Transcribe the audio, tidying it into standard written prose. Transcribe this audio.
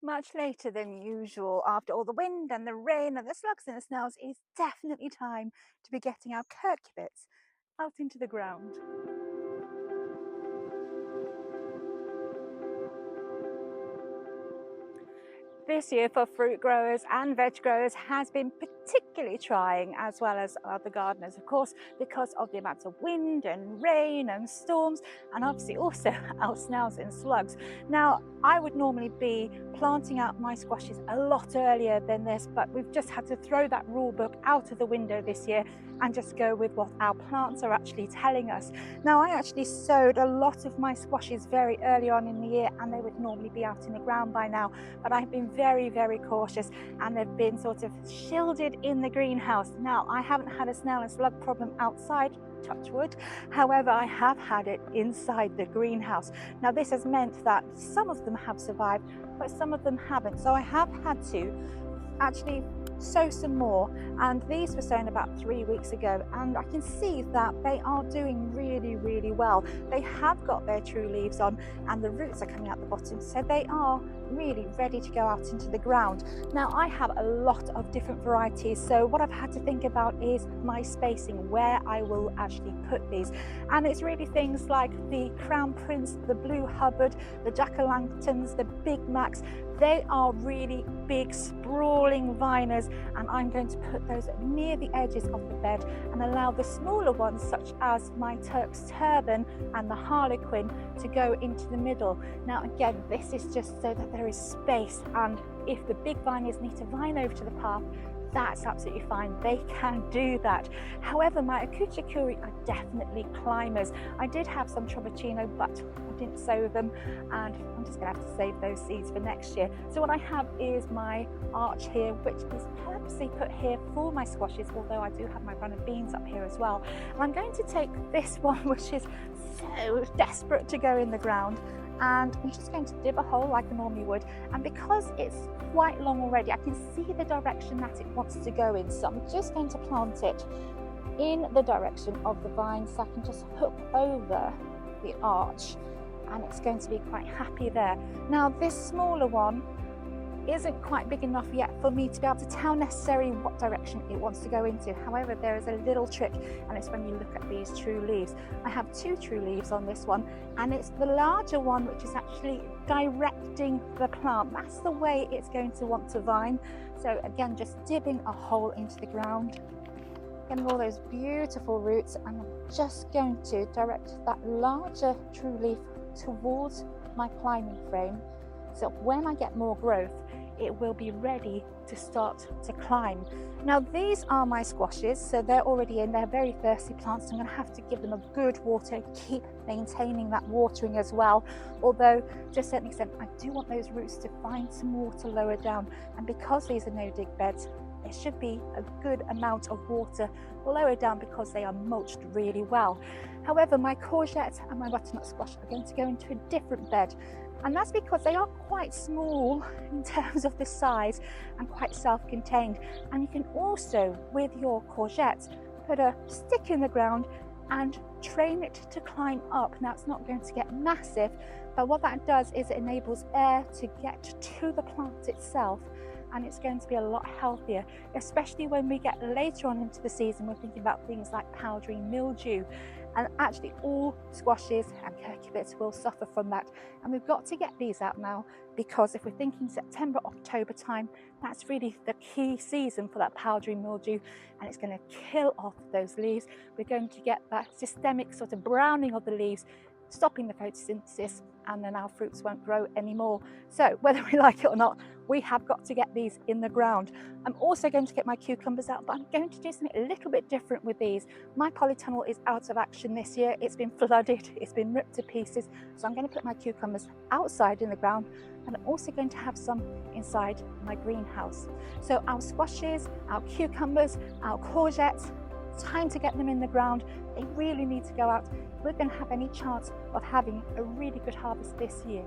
Much later than usual, after all the wind and the rain and the slugs and the snails, it's definitely time to be getting our cucurbits out into the ground. This year for fruit growers and veg growers has been particularly trying, as well as other gardeners, of course, because of the amounts of wind and rain and storms, and obviously also our snails and slugs. Now, I would normally be planting out my squashes a lot earlier than this, but we've just had to throw that rule book out of the window this year and just go with what our plants are actually telling us. Now, I actually sowed a lot of my squashes very early on in the year, and they would normally be out in the ground by now, but I've been very cautious, and they've been sort of shielded in the greenhouse. Now, I haven't had a snail and slug problem outside, touch wood. However, I have had it inside the greenhouse. Now, this has meant that some of them have survived, but some of them haven't. So I have had to actually sow some more, and these were sown about 3 weeks ago, and I can see that they are doing really well. They have got their true leaves on, and the roots are coming out the bottom, so they are really ready to go out into the ground. Now, I have a lot of different varieties, so what I've had to think about is my spacing, where I will actually put these, and it's really things like the Crown Prince, the Blue Hubbard, the Jack-o'-lanterns, the Big Macs. They are really big, sprawling viners, and I'm going to put those near the edges of the bed and allow the smaller ones, such as my Turk's Turban and the Harlequin, to go into the middle. Now, again, this is just so that there is space, and if the big viners need to vine over to the path, that's absolutely fine. They can do that. However, my Cucurbits are definitely climbers. I did have some Trovicino, but I didn't sow them, and I'm just going to have to save those seeds for next year. So what I have is my arch here, which is purposely put here for my squashes, although I do have my runner beans up here as well. And I'm going to take this one, which is so desperate to go in the ground, and I'm just going to dib a hole like I normally would, and because it's quite long already, I can see the direction that it wants to go in, so I'm just going to plant it in the direction of the vine, so I can just hook over the arch, and it's going to be quite happy there. Now, this smaller one isn't quite big enough yet for me to be able to tell necessarily what direction it wants to go into. However, there is a little trick, and it's when you look at these true leaves. I have 2 true leaves on this one, and it's the larger one which is actually directing the plant. That's the way it's going to want to vine. So again, just dibbing a hole into the ground, getting all those beautiful roots, and I'm just going to direct that larger true leaf towards my climbing frame, so when I get more growth, it will be ready to start to climb. Now, these are my squashes, so they're already in. They're very thirsty plants, so I'm going to have to give them a good water, keep maintaining that watering as well. Although, to a certain extent, I do want those roots to find some water lower down, and because these are no-dig beds, there should be a good amount of water lower down because they are mulched really well. However, my courgette and my butternut squash are going to go into a different bed, and that's because they are quite small in terms of the size and quite self-contained. And you can also, with your courgettes, put a stick in the ground and train it to climb up. Now, it's not going to get massive, but what that does is it enables air to get to the plant itself, and it's going to be a lot healthier, especially when we get later on into the season. We're thinking about things like powdery mildew, and actually all squashes and cucurbits will suffer from that. And we've got to get these out now, because if we're thinking September, October time, that's really the key season for that powdery mildew, and it's going to kill off those leaves. We're going to get that systemic sort of browning of the leaves, stopping the photosynthesis, and then our fruits won't grow anymore. So whether we like it or not, we have got to get these in the ground. I'm also going to get my cucumbers out, but I'm going to do something a little bit different with these. My polytunnel is out of action this year. It's been flooded, it's been ripped to pieces. So I'm going to put my cucumbers outside in the ground, and I'm also going to have some inside my greenhouse. So our squashes, our cucumbers, our courgettes, time to get them in the ground. They really need to go out if we're going to have any chance of having a really good harvest this year.